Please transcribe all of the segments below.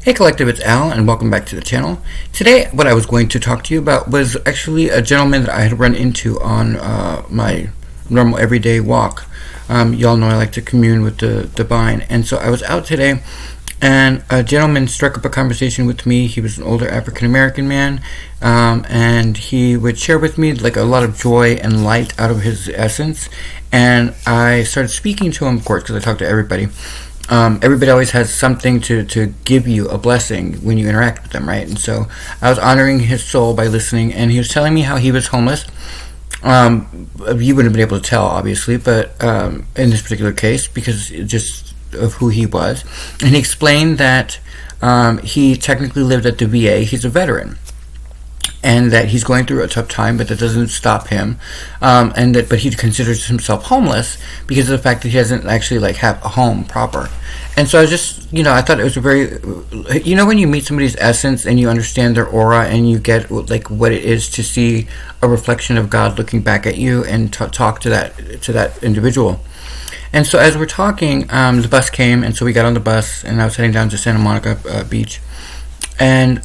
Hey Collective, it's Al, and welcome back to the channel. Today, what I was going to talk to you about was actually a gentleman that I had run into on my normal everyday walk. Y'all know I like to commune with the divine, and so I was out today, and a gentleman struck up a conversation with me. He was an older African American man, and he would share with me like a lot of joy and light out of his essence. And I started speaking to him, of course, because I talk to everybody. Everybody always has something to give you a blessing when you interact with them, right? And so I was honoring his soul by listening, and he was telling me how he was homeless. You wouldn't have been able to tell, obviously, but in this particular case, because just of who he was. And he explained that he technically lived at the VA. He's a veteran. And that he's going through a tough time, but that doesn't stop him. But he considers himself homeless because of the fact that he doesn't actually have a home proper. And so I just, I thought it was a very, when you meet somebody's essence and you understand their aura and you get what it is to see a reflection of God looking back at you and talk to that individual. And so as we're talking, the bus came, and so we got on the bus, and I was heading down to Santa Monica Beach, and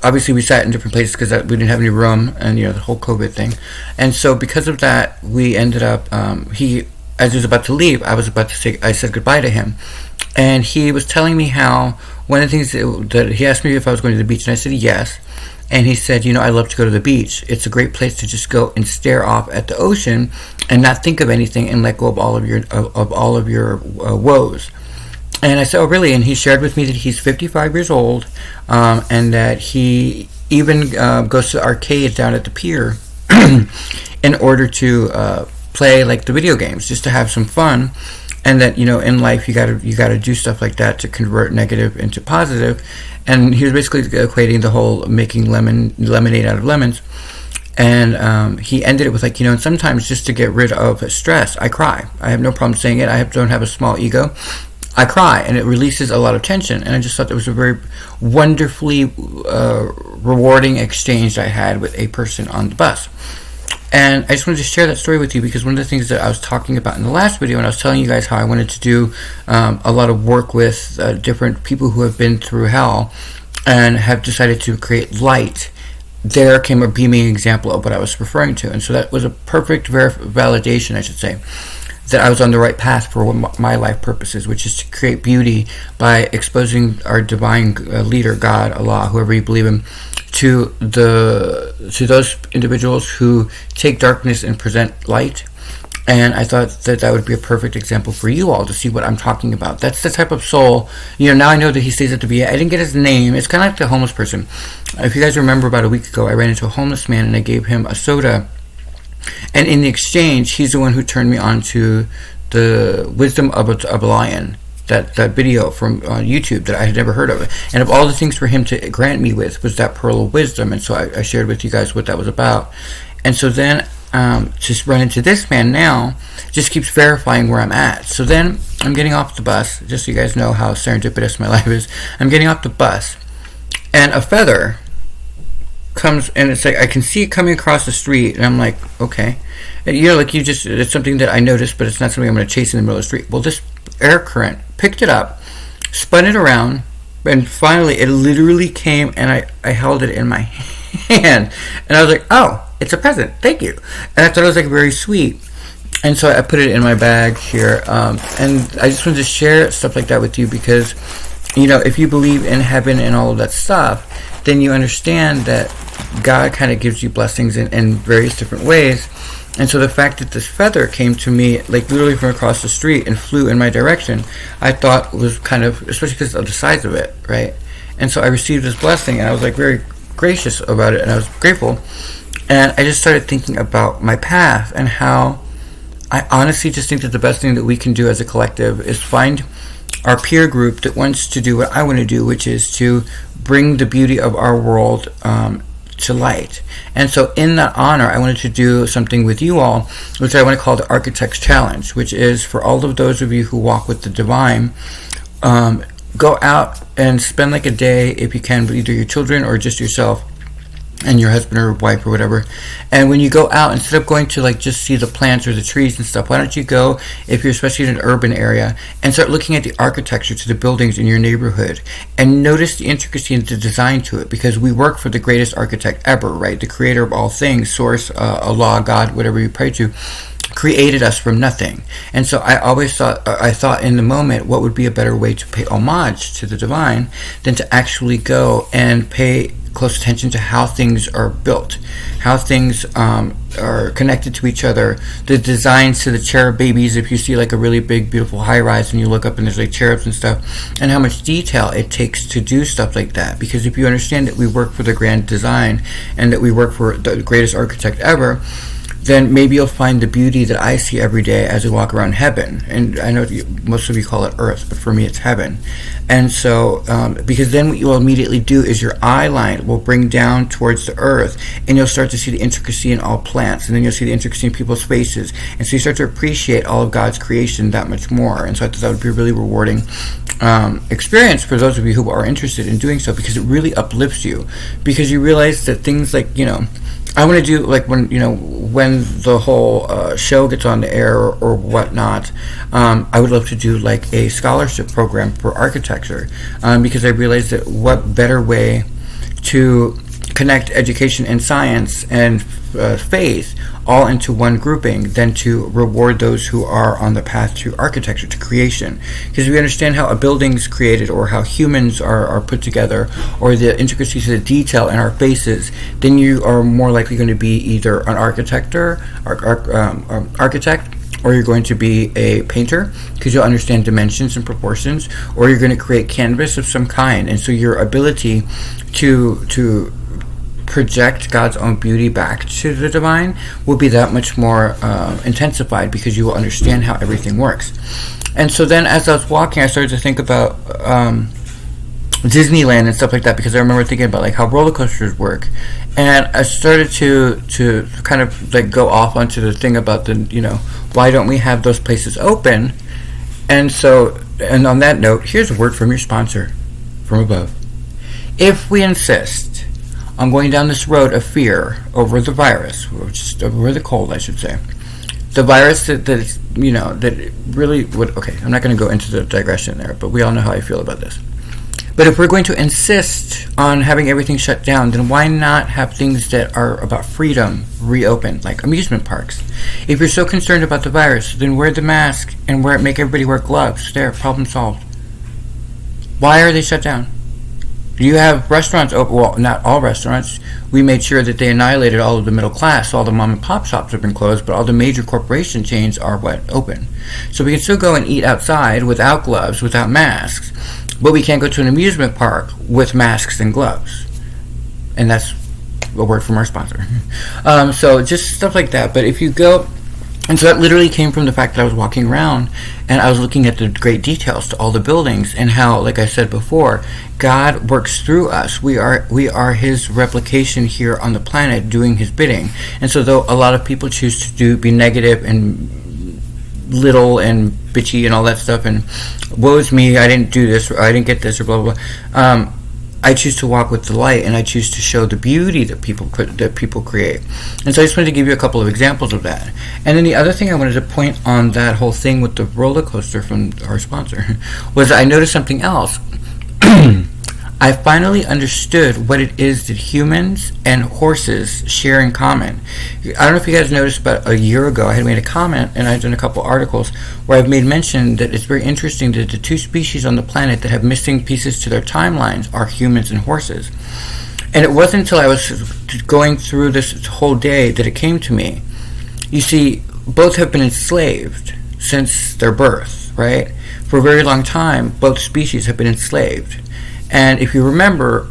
obviously we sat in different places because we didn't have any room, and the whole COVID thing. And so because of that, we ended up as he was about to leave, I said goodbye to him, and he was telling me how one of the things that he asked me if I was going to the beach, and I said yes. And he said, I love to go to the beach. It's a great place to just go and stare off at the ocean and not think of anything and let go of all of your woes. And I said, oh, really? And he shared with me that he's 55 years old, and that he even goes to arcades down at the pier in order to play the video games, just to have some fun. And that in life you gotta do stuff like that to convert negative into positive. And he was basically equating the whole making lemonade out of lemons. And he ended it with and sometimes just to get rid of stress, I cry. I have no problem saying it. I don't have a small ego. I cry, and it releases a lot of tension. And I just thought that was a very wonderfully rewarding exchange I had with a person on the bus. And I just wanted to share that story with you because one of the things that I was talking about in the last video, and I was telling you guys how I wanted to do a lot of work with different people who have been through hell and have decided to create light. There came a beaming example of what I was referring to. And so that was a perfect validation, I should say, that I was on the right path for what my life purpose is, which is to create beauty by exposing our divine leader, God, Allah, whoever you believe in, to those individuals who take darkness and present light. And I thought that would be a perfect example for you all to see what I'm talking about. That's the type of soul. Now I know that he stays at the VA. I didn't get his name. It's kind of like the homeless person. If you guys remember, about a week ago, I ran into a homeless man and I gave him a soda. And in the exchange, he's the one who turned me on to the wisdom of a lion, that video from YouTube that I had never heard of. And of all the things for him to grant me with was that pearl of wisdom. And so I shared with you guys what that was about. And so then just run into this man now just keeps verifying where I'm at. So then I'm getting off the bus, just so you guys know how serendipitous my life is. I'm getting off the bus, and a feather comes, and it's I can see it coming across the street, and I'm like, okay. And, it's something that I noticed, but it's not something I'm going to chase in the middle of the street. Well, this air current picked it up, spun it around, and finally it literally came, and I held it in my hand, and I was like, oh, it's a present, thank you. And I thought it was very sweet. And so I put it in my bag here, and I just wanted to share stuff like that with you because, if you believe in heaven and all of that stuff, then you understand that God kind of gives you blessings in various different ways. And so the fact that this feather came to me literally from across the street and flew in my direction, I thought was kind of, especially because of the size of it, right? And so I received this blessing, and I was very gracious about it, and I was grateful. And I just started thinking about my path and how I honestly just think that the best thing that we can do as a collective is find our peer group that wants to do what I want to do, which is to bring the beauty of our world to light. And so in that honor, I wanted to do something with you all, which I want to call the Architect's Challenge, which is for all of those of you who walk with the divine, go out and spend a day, if you can, with either your children or just yourself, and your husband or wife or whatever. And when you go out, instead of going to like just see the plants or the trees and stuff, why don't you go, if you're especially in an urban area, and start looking at the architecture to the buildings in your neighborhood and notice the intricacy and the design to it, because we work for the greatest architect ever, right? The creator of all things, source, Allah, God, whatever you pray to, created us from nothing. And so I thought in the moment, what would be a better way to pay homage to the divine than to actually go and pay close attention to how things are built, how things are connected to each other, the designs to the cherub babies. If you see like a really big, beautiful high-rise and you look up and there's like cherubs and stuff, and how much detail it takes to do stuff like that. Because if you understand that we work for the grand design and that we work for the greatest architect ever, then maybe you'll find the beauty that I see every day as I walk around heaven. And I know most of you call it earth, but for me it's heaven. And so, because then what you'll immediately do is your eye line will bring down towards the earth, and you'll start to see the intricacy in all plants, and then you'll see the intricacy in people's faces. And so you start to appreciate all of God's creation that much more. And so I thought that would be a really rewarding experience for those of you who are interested in doing so, because it really uplifts you. Because you realize that things like, I want to do like when the whole show gets on the air or whatnot. I would love to do like a scholarship program for architecture, because I realized that what better way to connect education and science and faith all into one grouping than to reward those who are on the path to architecture, to creation. Because if we understand how a building's created, or how humans are put together, or the intricacies of the detail in our faces, then you are more likely going to be either an architect, or you're going to be a painter, because you'll understand dimensions and proportions, or you're going to create canvas of some kind. And so your ability to project God's own beauty back to the divine will be that much more intensified, because you will understand how everything works. And so then as I was walking, I started to think about Disneyland and stuff like that, because I remember thinking about like how roller coasters work. And I started to kind of like go off onto the thing about the, why don't we have those places open? And so, and on that note, here's a word from your sponsor from above. If we insist on going down this road of fear over the virus, or just over the cold, I should say, the virus that it really would, okay, I'm not going to go into the digression there, but we all know how I feel about this. But if we're going to insist on having everything shut down, then why not have things that are about freedom reopened, like amusement parks? If you're so concerned about the virus, then wear the mask and make everybody wear gloves. There, problem solved. Why are they shut down? You have restaurants open. Well, not all restaurants. We made sure that they annihilated all of the middle class. All the mom and pop shops have been closed, but all the major corporation chains are open. So we can still go and eat outside without gloves, without masks, but we can't go to an amusement park with masks and gloves. And that's a word from our sponsor. So just stuff like that. But if you go, and so that literally came from the fact that I was walking around and I was looking at the great details to all the buildings, and how, like I said before, God works through us. We are His replication here on the planet, doing His bidding. And so though a lot of people choose to be negative and little and bitchy and all that stuff, and woe is me, I didn't do this, or I didn't get this, or blah blah blah, I choose to walk with the light, and I choose to show the beauty that people create. And so I just wanted to give you a couple of examples of that. And then the other thing I wanted to point on that whole thing with the roller coaster from our sponsor was I noticed something else. I finally understood what it is that humans and horses share in common. I don't know if you guys noticed, about a year ago I had made a comment, and I've done a couple articles where I've made mention that it's very interesting that the two species on the planet that have missing pieces to their timelines are humans and horses. And it wasn't until I was going through this whole day that it came to me. You see, both have been enslaved since their birth, right? For a very long time, both species have been enslaved. And if you remember,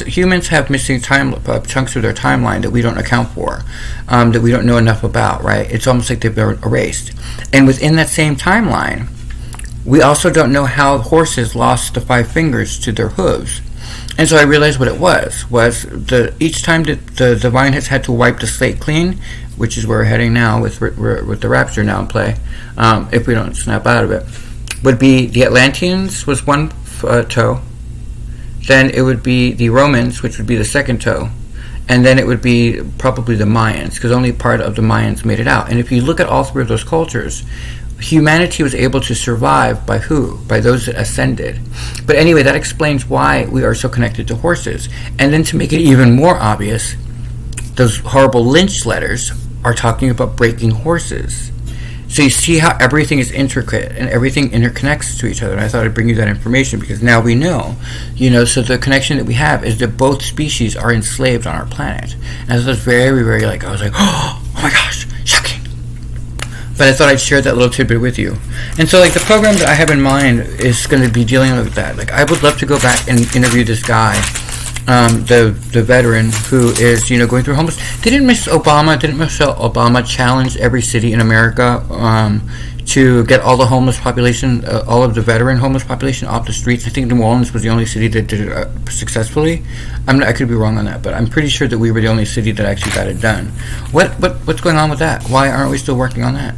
humans have missing chunks of their timeline that we don't account for, that we don't know enough about, right? It's almost like they've been erased. And within that same timeline, we also don't know how horses lost the 5 fingers to their hooves. And so I realized what it was each time that the divine has had to wipe the slate clean, which is where we're heading now with the Rapture now in play, if we don't snap out of it, would be the Atlanteans was one toe. Then it would be the Romans, which would be the second toe. and then it would be probably the Mayans, because only part of the Mayans made it out. And if you look at all three of those cultures, humanity was able to survive by who? By those that ascended. But anyway, that explains why we are so connected to horses. And then to make it even more obvious, those horrible lynch letters are talking about breaking horses. So you see how everything is intricate and everything interconnects to each other. And I thought I'd bring you that information because now we know, so the connection that we have is that both species are enslaved on our planet. And so that's very, very I was like, oh my gosh, shocking. But I thought I'd share that little tidbit with you. And so the program that I have in mind is going to be dealing with that. I would love to go back and interview this guy, the veteran who is, going through homeless. Didn't Michelle Obama challenge every city in America to get all the homeless population, all of the veteran homeless population off the streets? I think New Orleans was the only city that did it successfully. I could be wrong on that, but I'm pretty sure that we were the only city that actually got it done. What's going on with that? Why aren't we still working on that?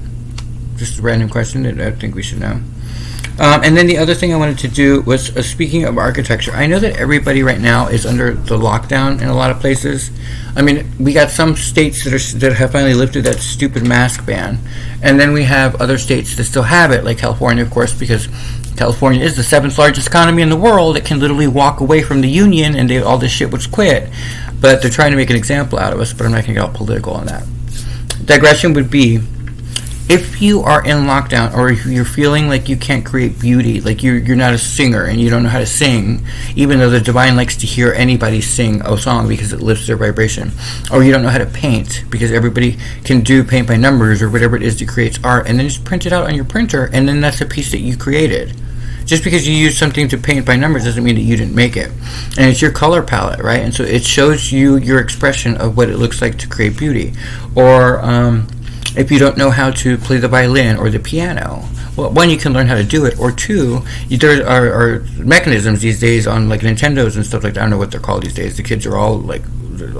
Just a random question that I think we should know. And then the other thing I wanted to do was, speaking of architecture, I know that everybody right now is under the lockdown in a lot of places. I mean, we got some states that have finally lifted that stupid mask ban, and then we have other states that still have it, like California, of course, because California is the 7th largest economy in the world. It can literally walk away from the union, and all this shit was quit. But they're trying to make an example out of us, but I'm not going to get all political on that. Digression would be, if you are in lockdown, or if you're feeling like you can't create beauty, like you're not a singer and you don't know how to sing, even though the divine likes to hear anybody sing a song because it lifts their vibration, or you don't know how to paint because everybody can do paint by numbers or whatever it is that creates art, and then just print it out on your printer, and then that's a piece that you created. Just because you use something to paint by numbers doesn't mean that you didn't make it. And it's your color palette, right? And so it shows you your expression of what it looks like to create beauty. Or if you don't know how to play the violin or the piano, well, one, you can learn how to do it, or two, there are mechanisms these days on Nintendos and stuff like that. I don't know what they're called these days. The kids are all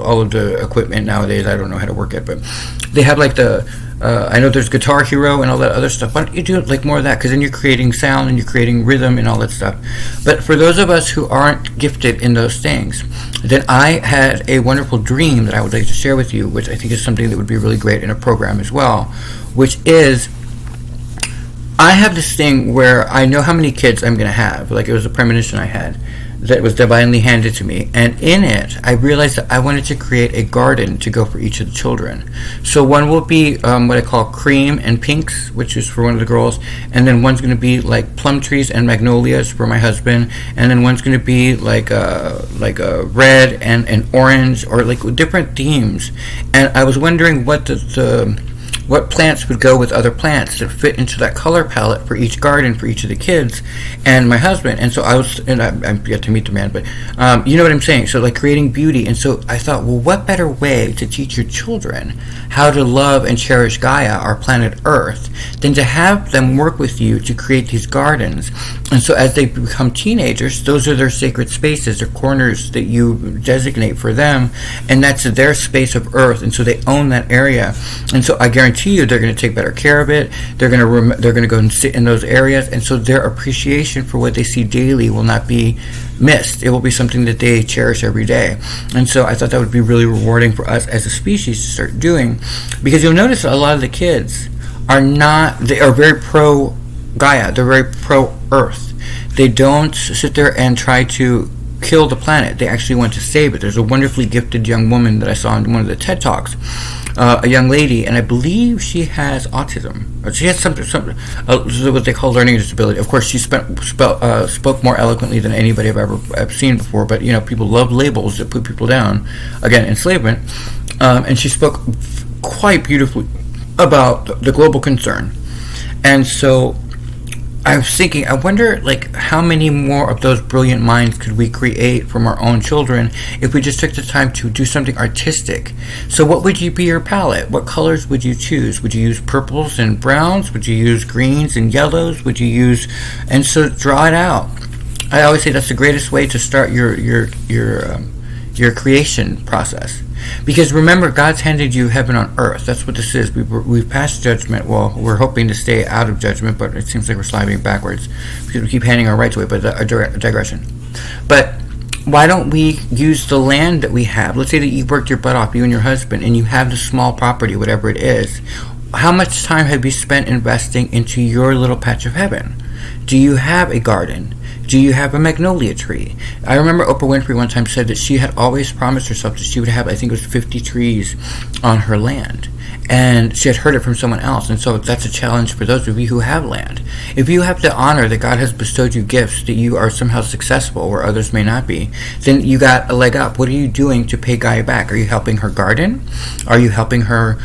all of the equipment nowadays, I don't know how to work it, but they have I know there's Guitar Hero and all that other stuff. Why don't you do more of that? Because then you're creating sound and you're creating rhythm and all that stuff. But for those of us who aren't gifted in those things, then I had a wonderful dream that I would like to share with you, which I think is something that would be really great in a program as well, which is, I have this thing where I know how many kids I'm going to have. It was a premonition I had that was divinely handed to me, and in it I realized that I wanted to create a garden to go for each of the children. So one will be what I call cream and pinks, which is for one of the girls, and then one's going to be plum trees and magnolias for my husband, and then one's going to be a red and orange, or different themes. And I was wondering what plants would go with other plants that fit into that color palette for each garden for each of the kids and my husband. And so I'm yet to meet the man, but you know what I'm saying. So creating beauty. And so I thought, well, what better way to teach your children how to love and cherish Gaia, our planet Earth, than to have them work with you to create these gardens. And so as they become teenagers, those are their sacred spaces, their corners that you designate for them, and that's their space of Earth. And so they own that area. And so I guarantee you they're going to take better care of it. They're going to go and sit in those areas, and so their appreciation for what they see daily will not be missed. It will be something that they cherish every day. And so I thought that would be really rewarding for us as a species to start doing, because you'll notice that a lot of the kids they are very pro Gaia. They're very pro Earth. They don't sit there and try to kill the planet. They actually want to save it. There's a wonderfully gifted young woman that I saw in one of the TED Talks, a young lady, and I believe she has autism. She has something what they call learning disability. Of course, she spoke more eloquently than anybody I've seen before, but people love labels that put people down. Again, enslavement. And she spoke quite beautifully about the global concern. And so I was thinking, I wonder how many more of those brilliant minds could we create from our own children if we just took the time to do something artistic. So what would be your palette? What colors would you choose? Would you use purples and browns? Would you use greens and yellows? And so draw it out. I always say that's the greatest way to start your creation process. Because remember, God's handed you heaven on earth. That's what this is. We've passed judgment. Well, we're hoping to stay out of judgment, but it seems like we're sliding backwards because we keep handing our rights away. But a digression. But why don't we use the land that we have? Let's say that you worked your butt off, you and your husband, and you have the small property, whatever it is. How much time have you spent investing into your little patch of heaven? Do you have a garden? Do you have a magnolia tree? I remember Oprah Winfrey one time said that she had always promised herself that she would have, I think it was 50 trees on her land. And she had heard it from someone else. And so that's a challenge for those of you who have land. If you have the honor that God has bestowed you gifts, that you are somehow successful where others may not be, then you got a leg up. What are you doing to pay Gaia back? Are you helping her garden? Are you helping her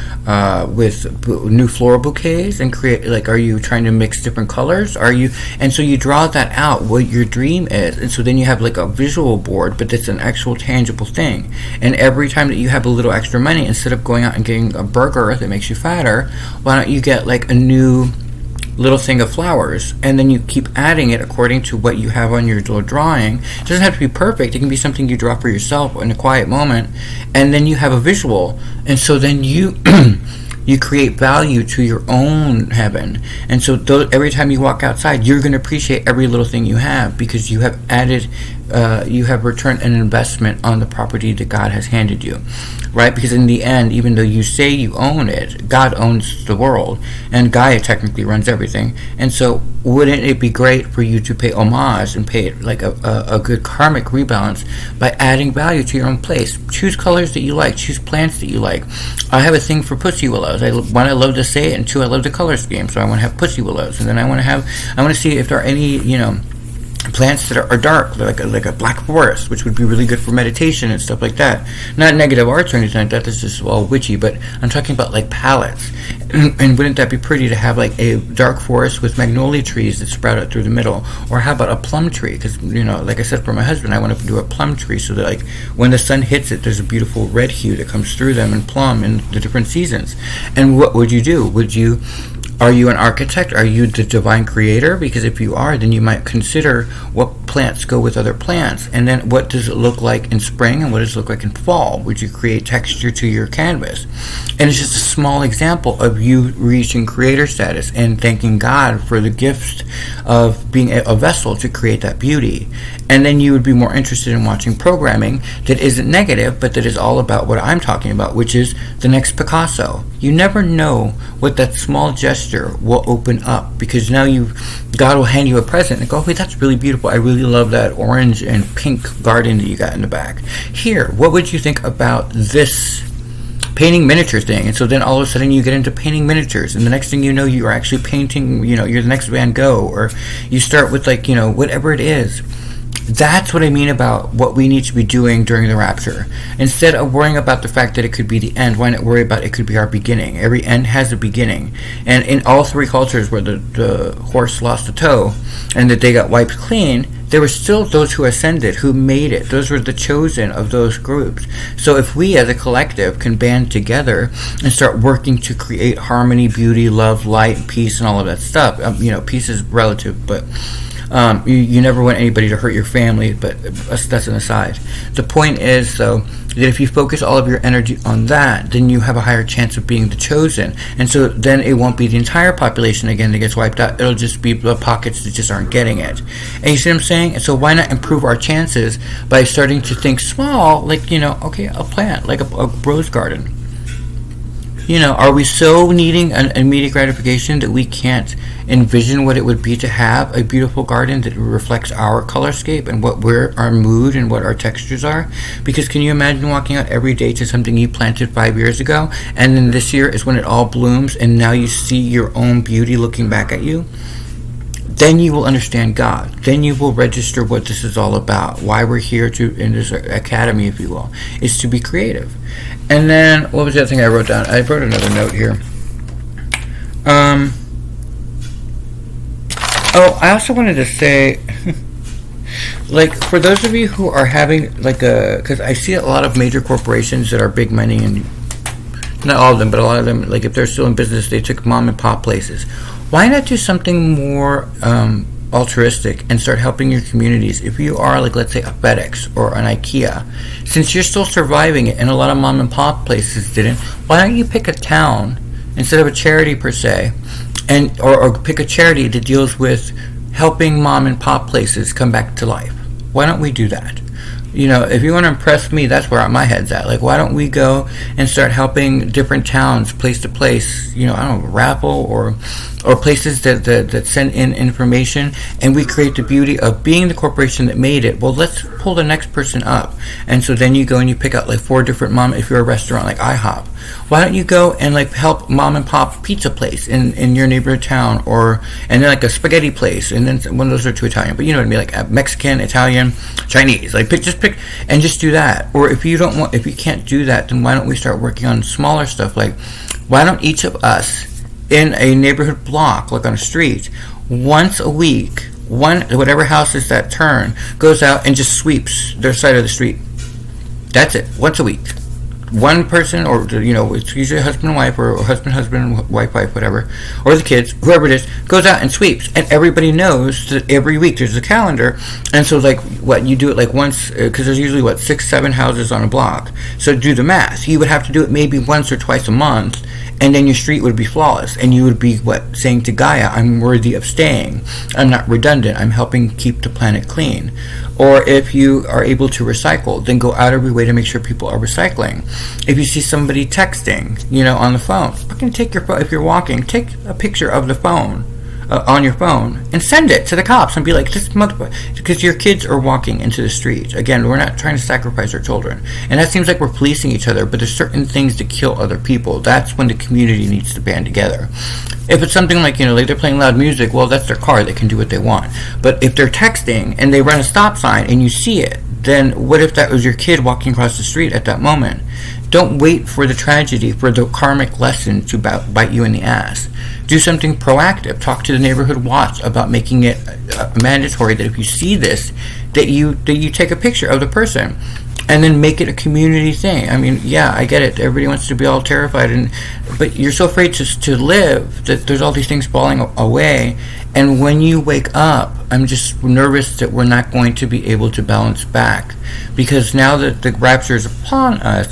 with new floral bouquets and create, like, are you trying to mix different colors? And so you draw that out, what your dream is. And so then you have like a visual board, but it's an actual tangible thing. And every time that you have a little extra money, instead of going out and getting a burger that makes you fatter, why don't you get like a new little thing of flowers, and then you keep adding it according to what you have on your little drawing. It doesn't have to be perfect. It can be something you draw for yourself in a quiet moment, and then you have a visual, and so then you you create value to your own heaven. And so every time you walk outside, you're going to appreciate every little thing you have, because you have added, you have returned an investment on the property that God has handed you, right? Because in the end, even though you say you own it, God owns the world, and Gaia technically runs everything. And so wouldn't it be great for you to pay homage and pay it like a good karmic rebalance by adding value to your own place? Choose colors that you like, choose plants that you like. I have a thing for pussy willows. One, I love to say it, and two, I love the color scheme. So I want to have pussy willows, and then I want to see if there are any, plants that are dark, like a black forest, which would be really good for meditation and stuff like that. Not negative arts or anything like that. This is all witchy, but I'm talking about like palettes. And wouldn't that be pretty to have like a dark forest with magnolia trees that sprout out through the middle? Or how about a plum tree? Because like I said, for my husband, I want to do a plum tree so that like when the sun hits it, there's a beautiful red hue that comes through them, and plum in the different seasons. And what would you do? Are you an architect? Are you the divine creator? Because if you are, then you might consider what plants go with other plants. And then what does it look like in spring, and what does it look like in fall? Would you create texture to your canvas? And it's just a small example of you reaching creator status and thanking God for the gift of being a vessel to create that beauty. And then you would be more interested in watching programming that isn't negative, but that is all about what I'm talking about, which is the next Picasso. You never know what that small gesture will open up, because now God will hand you a present and go, wait, that's really beautiful. I really love that orange and pink garden that you got in the back. Here, what would you think about this painting miniature thing? And so then all of a sudden you get into painting miniatures, and the next thing you know, you're actually painting, you're the next Van Gogh, or you start with like, whatever it is. That's what I mean about what we need to be doing during the rapture. Instead of worrying about the fact that it could be the end, why not worry about it could be our beginning? Every end has a beginning. And in all three cultures where the horse lost a toe and that they got wiped clean, there were still those who ascended, who made it. Those were the chosen of those groups. So if we as a collective can band together and start working to create harmony, beauty, love, light, peace, and all of that stuff, peace is relative, but you never want anybody to hurt your family, but that's an aside. The point is, though, that if you focus all of your energy on that, then you have a higher chance of being the chosen. And so then it won't be the entire population again that gets wiped out. It'll just be the pockets that just aren't getting it. And you see what I'm saying? And so why not improve our chances by starting to think small, like, okay, a plant, like a rose garden. Are we so needing an immediate gratification that we can't envision what it would be to have a beautiful garden that reflects our colorscape and our mood and what our textures are? Because can you imagine walking out every day to something you planted 5 years ago, and then this year is when it all blooms, and now you see your own beauty looking back at you? Then you will understand God. Then you will register what this is all about. Why we're here in this academy, if you will, is to be creative. And then, what was the other thing I wrote down? I wrote another note here. I also wanted to say, like, for those of you who are having, because I see a lot of major corporations that are big money, and not all of them, but a lot of them, like, if they're still in business, they took mom and pop places. Why not do something more altruistic and start helping your communities? If you are, like, let's say a FedEx or an IKEA, since you're still surviving it and a lot of mom and pop places didn't, why don't you pick a town instead of a charity per se, and or pick a charity that deals with helping mom and pop places come back to life? Why don't we do that? If you want to impress me, that's where my head's at. Like, why don't we go and start helping different towns, place to place, I don't know, Arevalo or places that send in information, and we create the beauty of being the corporation that made it. Well, let's pull the next person up. And so then you go and you pick out like 4 different if you're a restaurant like IHOP, why don't you go and like help mom and pop pizza place in your neighborhood town, and then like a spaghetti place, and then one of those are too Italian, but you know what I mean, like Mexican, Italian, Chinese, like pick and just do that. Or if you can't do that, then why don't we start working on smaller stuff? Like, why don't each of us in a neighborhood block, like on a street, once a week, whatever house is that turn goes out and just sweeps their side of the street. That's it. Once a week. One person, or it's usually a husband and wife, or husband, wife, whatever, or the kids, whoever it is, goes out and sweeps, and everybody knows that every week there's a calendar. And so like what you do it like once, because there's usually 6-7 houses on a block, so do the math. You would have to do it maybe once or twice a month, and then your street would be flawless, and you would be saying to Gaia, I'm worthy of staying, I'm not redundant, I'm helping keep the planet clean. Or if you are able to recycle, then go out of your way to make sure people are recycling. If you see somebody texting, on the phone, fucking take your phone. If you're walking, take a picture of the phone on your phone and send it to the cops and be like, this motherfucker, because your kids are walking into the street. Again, we're not trying to sacrifice our children, and that seems like we're policing each other. But there's certain things that kill other people. That's when the community needs to band together. If it's something like, like they're playing loud music, well, that's their car. They can do what they want. But if they're texting and they run a stop sign and you see it, then what if that was your kid walking across the street at that moment? Don't wait for the tragedy, for the karmic lesson to bite you in the ass. Do something proactive. Talk to the neighborhood watch about making it mandatory that if you see this, that you take a picture of the person. And then make it a community thing. I mean, yeah, I get it. Everybody wants to be all terrified, but you're so afraid to live that there's all these things falling away. And when you wake up, I'm just nervous that we're not going to be able to balance back, because now that the rapture is upon us,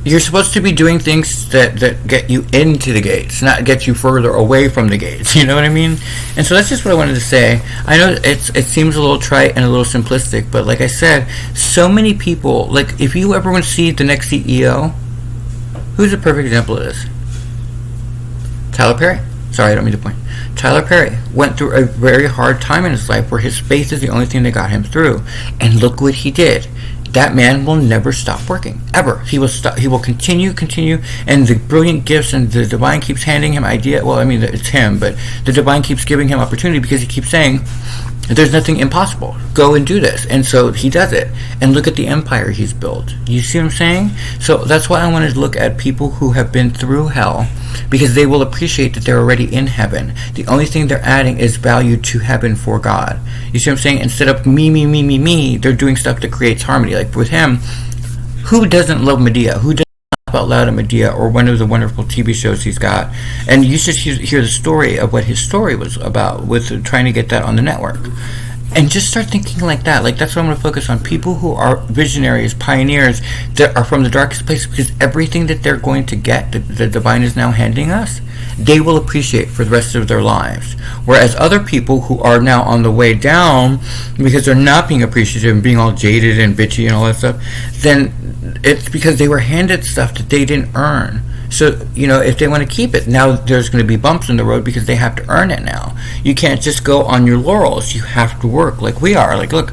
you're supposed to be doing things that get you into the gates, not get you further away from the gates. You know what I mean? And so that's just what I wanted to say. I know it seems a little trite and a little simplistic, but like I said, so many people, like if you ever want to see the next CEO, who's a perfect example of this? Tyler Perry. Sorry, I don't mean to point. Tyler Perry went through a very hard time in his life where his faith is the only thing that got him through. And look what he did. That man will never stop working, ever. He will continue, and the brilliant gifts, and the divine keeps handing him idea. Well, I mean, it's him, but the divine keeps giving him opportunity because he keeps saying, there's nothing impossible. Go and do this. And so he does it. And look at the empire he's built. You see what I'm saying? So that's why I wanted to look at people who have been through hell, because they will appreciate that they're already in heaven. The only thing they're adding is value to heaven for God. You see what I'm saying? Instead of me, they're doing stuff that creates harmony. Like with him, who doesn't love Medea? Who doesn't laugh out loud at Medea, or one of the wonderful TV shows he's got? And you should hear the story of what his story was about with trying to get that on the network. And just start thinking like that. Like, that's what I'm going to focus on. People who are visionaries, pioneers, that are from the darkest place, because everything that they're going to get, that the divine is now handing us, they will appreciate for the rest of their lives. Whereas other people who are now on the way down, because they're not being appreciative and being all jaded and bitchy and all that stuff, then it's because they were handed stuff that they didn't earn. So, if they want to keep it, now there's going to be bumps in the road because they have to earn it now. You can't just go on your laurels. You have to work like we are. Like, look,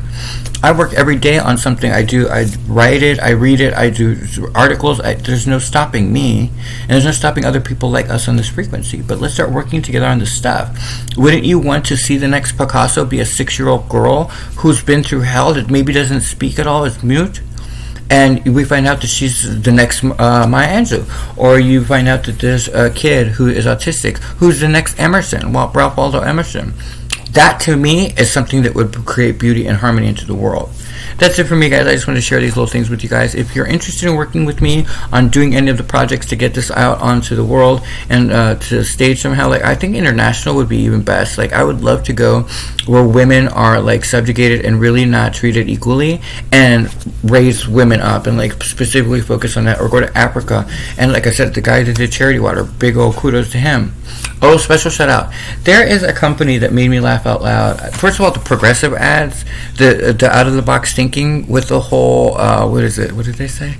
I work every day on something I do. I write it, I read it, I do articles. There's no stopping me, and there's no stopping other people like us on this frequency. But let's start working together on this stuff. Wouldn't you want to see the next Picasso be a 6-year-old girl who's been through hell, that maybe doesn't speak at all, is mute? And we find out that she's the next Maya Angelou. Or you find out that there's a kid who is autistic, who's the next Emerson, Ralph Waldo Emerson. That, to me, is something that would create beauty and harmony into the world. That's it for me, guys. I just want to share these little things with you guys. If you're interested in working with me on doing any of the projects to get this out onto the world and to stage somehow, like, I think international would be even best. Like, I would love to go where women are like subjugated and really not treated equally, and raise women up and like specifically focus on that. Or go to Africa and, like I said, the guy that did charity water, big old kudos to him. Oh, special shout out. There is a company that made me laugh out loud. First of all, the progressive ads, the out of the box thinking with the whole, what is it? What did they say?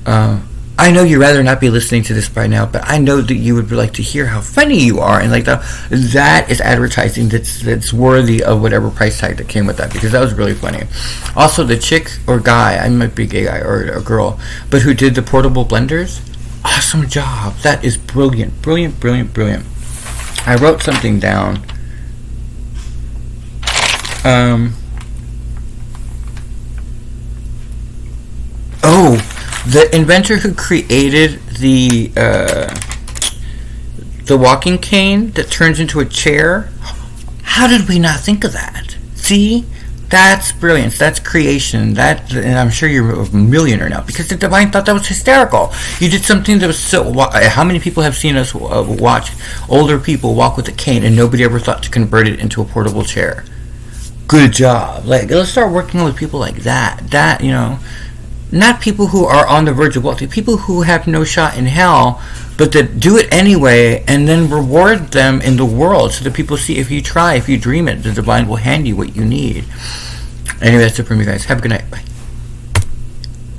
I know you'd rather not be listening to this by now, but I know that you would like to hear how funny you are, and like that is advertising that's worthy of whatever price tag that came with that, because that was really funny. Also, the chick or guy, I might be a gay guy or a girl, but who did the portable blenders, awesome job. That is brilliant, brilliant, brilliant, brilliant. I wrote something down. The inventor who created the walking cane that turns into a chair. How did we not think of that? See? That's brilliance. That's creation. And I'm sure you're a millionaire now, because the Divine thought that was hysterical. You did something that was so. How many people have seen us watch older people walk with a cane, and nobody ever thought to convert it into a portable chair? Good job. Like, let's start working with people like that. That, not people who are on the verge of wealthy, people who have no shot in hell, but that do it anyway, and then reward them in the world so that people see, if you try, if you dream it, the Divine will hand you what you need. Anyway, that's it for me, guys. Have a good night. Bye.